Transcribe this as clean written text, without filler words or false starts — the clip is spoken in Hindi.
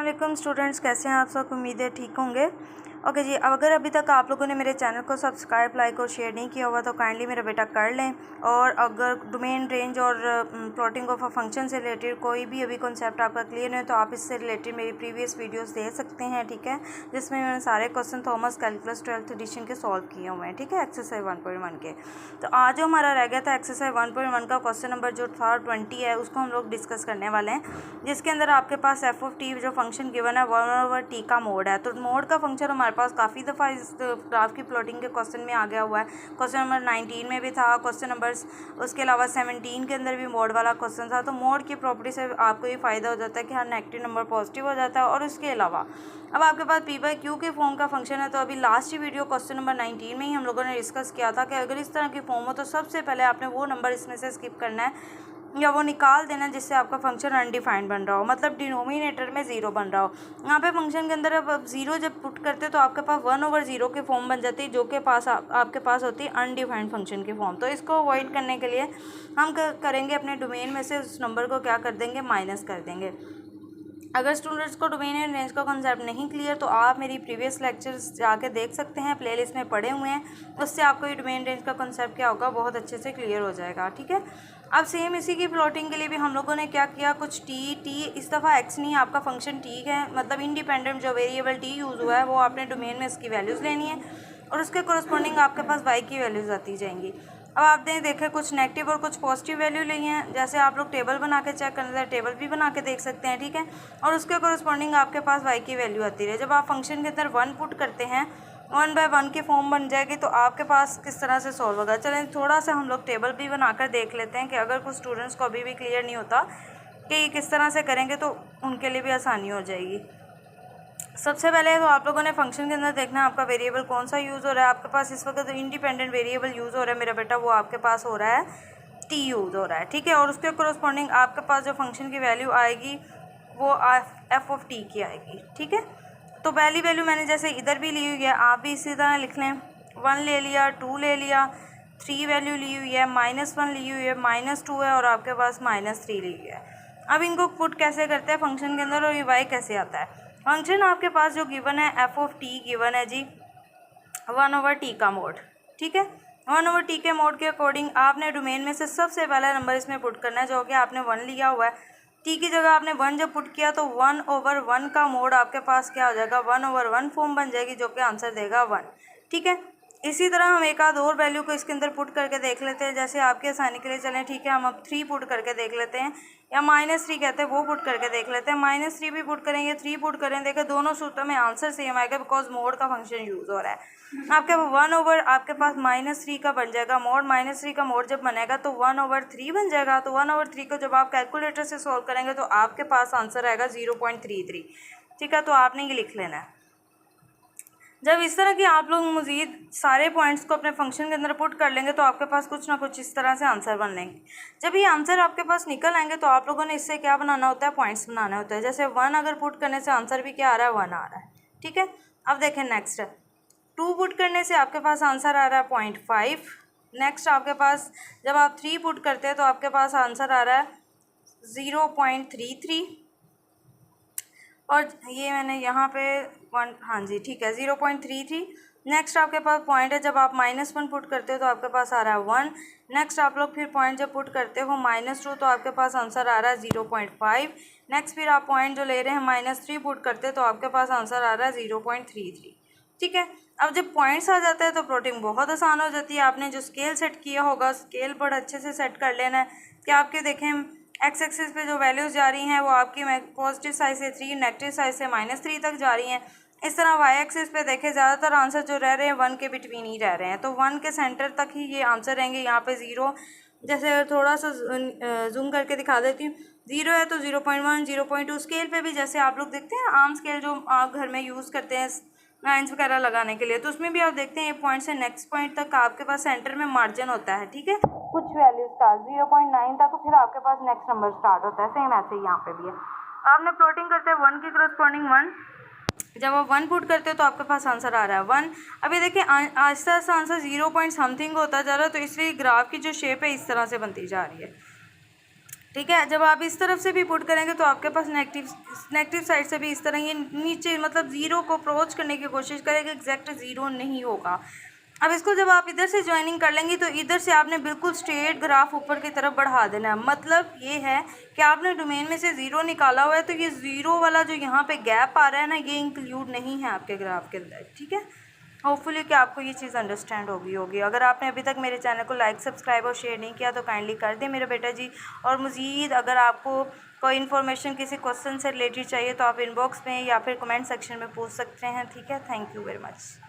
वालेकुम स्टूडेंट्स, कैसे हैं आप सब। उम्मीद है ठीक होंगे। ओके जी, अब अगर अभी तक आप लोगों ने मेरे चैनल को सब्सक्राइब, लाइक और शेयर नहीं किया हुआ तो काइंडली मेरा बेटा कर लें। और अगर डोमेन रेंज और प्लॉटिंग ऑफ अ फंक्शन से रिलेटेड कोई भी अभी कॉन्सेप्ट आपका क्लियर नहीं है तो आप इससे रिलेटेड मेरी प्रीवियस वीडियोस देख सकते हैं, ठीक है, जिसमें मैंने सारे question Thomas calculus 12th edition के सॉल्व किए हुए हैं, ठीक है, एक्सरसाइज 1.1 के। तो आज जो हमारा रह गया था एक्सरसाइज 1.1 का क्वेश्चन नंबर जो था 20 है, उसको हम लोग डिस्कस करने वाले हैं, जिसके अंदर आपके पास एफ ऑफ टी जो फंक्शन गिवन है 1/t का मोड है। तो मोड का फंक्शन हमारे पास काफ़ी दफ़ा इस ग्राफ की प्लॉटिंग के क्वेश्चन में आ गया हुआ है। क्वेश्चन नंबर 19 में भी था, क्वेश्चन नंबर उसके अलावा 17 के अंदर भी मोड वाला क्वेश्चन था। तो मोड की प्रॉपर्टी से आपको ये फ़ायदा हो जाता है कि हर नेगेटिव नंबर पॉजिटिव हो जाता है। और उसके अलावा अब आपके पास पी बाई क्यू के फॉर्म का फंक्शन है। तो अभी लास्ट ही वीडियो क्वेश्चन नंबर 19 में ही हम लोगों ने डिस्कस किया था कि अगर इस तरह की फॉर्म हो तो सबसे पहले आपने वो नंबर इसमें से स्किप करना है या वो निकाल देना जिससे आपका फंक्शन अनडिफाइंड बन रहा हो, मतलब डिनोमिनेटर में ज़ीरो बन रहा हो। यहाँ पे फंक्शन के अंदर अब ज़ीरो जब पुट करते हैं तो आपके पास 1/0 के फॉर्म बन जाती है, जो के पास आपके पास होती है अनडिफाइंड फंक्शन की फॉर्म। तो इसको अवॉइड करने के लिए हम करेंगे अपने डोमेन में से उस नंबर को क्या कर देंगे, माइनस कर देंगे। अगर स्टूडेंट्स को डोमेन एंड रेंज का कॉन्सेप्ट नहीं क्लियर तो आप मेरी प्रीवियस लेक्चर्स जाके देख सकते हैं, प्लेलिस्ट में पड़े हुए हैं, उससे आपको ये डोमेन रेंज का कॉन्सेप्ट क्या होगा बहुत अच्छे से क्लियर हो जाएगा, ठीक है। अब सेम इसी की प्लॉटिंग के लिए भी हम लोगों ने क्या किया, कुछ टी इस दफ़ा एक्स नहीं, आपका फंक्शन टी है, मतलब इंडिपेंडेंट जो वेरिएबल टी यूज़ हुआ है वो आपने डोमेन में इसकी वैल्यूज़ लेनी है और उसके कोरस्पॉन्डिंग आपके पास वाई की वैल्यूज़ आती जाएंगी। अब आपने देखे कुछ नेगेटिव और कुछ पॉजिटिव वैल्यू ली हैं, जैसे आप लोग टेबल बना के चेक करना है, टेबल भी बना के देख सकते हैं, ठीक है। और उसके कोरस्पॉन्डिंग आपके पास वाई की वैल्यू आती है। जब आप फंक्शन के अंदर 1 पुट करते हैं 1/1 की फॉर्म बन जाएगी। तो आपके पास किस तरह से सॉल्व होगा, चलें थोड़ा सा हम लोग टेबल भी बनाकर देख लेते हैं कि अगर कुछ स्टूडेंट्स को अभी भी क्लियर नहीं होता कि किस तरह से करेंगे तो उनके लिए भी आसानी हो जाएगी। सबसे पहले तो आप लोगों ने फंक्शन के अंदर देखना है आपका वेरिएबल कौन सा यूज़ हो रहा है। आपके पास इस वक्त इंडिपेंडेंट वेरिएबल यूज़ हो रहा है मेरा बेटा, वो आपके पास हो रहा है टी यूज़ हो रहा है, ठीक है। और उसके कोरस्पॉन्डिंग आपके पास जो फंक्शन की वैल्यू आएगी वो एफ ऑफ टी की आएगी, ठीक है। तो पहली वैल्यू मैंने जैसे इधर भी ली हुई है, आप भी इसी तरह लिख लें। 1 ले लिया, 2 ले लिया, 3 वैल्यू ली हुई है, -1 ली हुई है, -2 है और आपके पास -3 ली हुई है। अब इनको पुट कैसे करते हैं फंक्शन के अंदर और ये वाई कैसे आता है। फंक्शन आपके पास जो गिवन है एफ ऑफ टी गिवन है जी 1/t का मोड, ठीक है। 1/t के मोड के अकॉर्डिंग आपने डोमेन में से सबसे पहला नंबर इसमें पुट करना है जो कि आपने 1 लिया हुआ है। टी की जगह आपने 1 जब पुट किया तो 1/1 का मोड आपके पास क्या हो जाएगा, 1/1 फॉर्म बन जाएगी जो कि आंसर देगा 1, ठीक है। इसी तरह हम एक आध और वैल्यू को इसके अंदर पुट करके देख लेते हैं, जैसे आपके आसानी के लिए चलें, ठीक है, हम अब 3 पुट करके देख लेते हैं, या -3 कहते हैं वो पुट करके देख लेते हैं। -3 भी पुट करेंगे, 3 पुट करें, देखें दोनों सूत्रों में आंसर सेम आएगा बिकॉज मोड का फंक्शन यूज़ हो रहा है। आपके 1 आपके पास -3 का बन जाएगा मोड, -3 का मोड जब बनेगा तो 1/3 बन जाएगा। तो 1/3 को जब आप कैलकुलेटर से सॉल्व करेंगे तो आपके पास आंसर आएगा 0.33, ठीक है। तो आपने ये लिख लेना है। जब इस तरह की आप लोग मज़ीद सारे पॉइंट्स को अपने फंक्शन के अंदर पुट कर लेंगे तो आपके पास कुछ ना कुछ इस तरह से आंसर बन लेंगे। जब ये आंसर आपके पास निकल आएंगे तो आप लोगों ने इससे क्या बनाना होता है, पॉइंट्स बनाना होता है। जैसे 1 अगर पुट करने से आंसर भी क्या आ रहा है, 1 आ रहा है, ठीक है। अब देखें नेक्स्ट 2 पुट करने से आपके पास आंसर आ रहा है 0.5। नेक्स्ट आपके पास जब आप 3 पुट करते हैं तो आपके पास आंसर आ रहा है 0.33। और ये मैंने यहाँ पे 1, हाँ जी ठीक है, 0.33। नेक्स्ट आपके पास पॉइंट है, जब आप -1 पुट करते हो तो आपके पास आ रहा है 1। नेक्स्ट आप लोग फिर पॉइंट जब पुट करते हो -2 तो आपके पास आंसर आ रहा है 0.5। नेक्स्ट फिर आप पॉइंट जो ले रहे हैं -3 पुट करते हो तो आपके पास आंसर आ रहा है 0.33, ठीक है। अब जब पॉइंट्स आ जाते हैं तो प्लॉटिंग बहुत आसान हो जाती है। आपने जो स्केल सेट किया होगा स्केल बड़ा अच्छे से सेट कर लेना है कि आपके देखें एक्स एक्सिस पे जो वैल्यूज़ जा रही हैं वो आपकी पॉजिटिव साइड से 3, नेगेटिव साइड से -3 तक जा रही हैं। इस तरह वाई एक्सिस पे देखें ज़्यादातर आंसर जो रह रहे हैं 1 के बिटवीन ही रह रहे हैं, तो 1 के सेंटर तक ही ये आंसर रहेंगे। यहाँ पे 0, जैसे थोड़ा सा जूम करके दिखा देती हूँ, 0 है तो 0.1, 0.2 स्केल पे भी जैसे आप लोग देखते हैं आम स्केल जो आप घर में यूज़ करते हैं लाइन्स वगैरह लगाने के लिए, तो उसमें भी आप देखते हैं एक पॉइंट से नेक्स्ट पॉइंट तक आपके पास सेंटर में मार्जिन होता है, ठीक है। कुछ वैल्यूज का 0.9 था तो फिर आपके पास नेक्स्ट नंबर स्टार्ट होता है, सेम ऐसे ही यहाँ पे भी है। आपने प्लॉटिंग करते हैं 1 की करस्पॉन्डिंग 1, जब आप 1 पुट करते हो तो आपके पास आंसर आ रहा है 1। अभी देखिए Aahista Aahista answer 0 point something होता जा रहा है, तो इसलिए ग्राफ की जो शेप है इस तरह से बनती जा रही है। ठीक है। जब आप इस तरफ से भी पुट करेंगे तो आपके पास नेगेटिव साइड से भी इस तरह ये नीचे मतलब ज़ीरो को अप्रोच करने की कोशिश करेंगे, एग्जैक्ट ज़ीरो नहीं होगा। अब इसको जब आप इधर से ज्वाइनिंग कर लेंगे तो इधर से आपने बिल्कुल स्ट्रेट ग्राफ ऊपर की तरफ बढ़ा देना है। मतलब ये है कि आपने डोमेन में से ज़ीरो निकाला हुआ है तो ये ज़ीरो वाला जो यहाँ पे गैप आ रहा है ना, ये इंक्लूड नहीं है आपके ग्राफ के अंदर। ठीक है, होपफुली कि आपको ये चीज़ अंडरस्टैंड होगी। अगर आपने अभी तक मेरे चैनल को लाइक सब्सक्राइब और शेयर नहीं किया तो काइंडली कर दें मेरे बेटा जी। और मज़ीद अगर आपको कोई इन्फॉर्मेशन किसी क्वेश्चन से रिलेटेड चाहिए तो आप इनबॉक्स में या फिर कमेंट सेक्शन में पूछ सकते हैं। ठीक है, थैंक यू वेरी मच।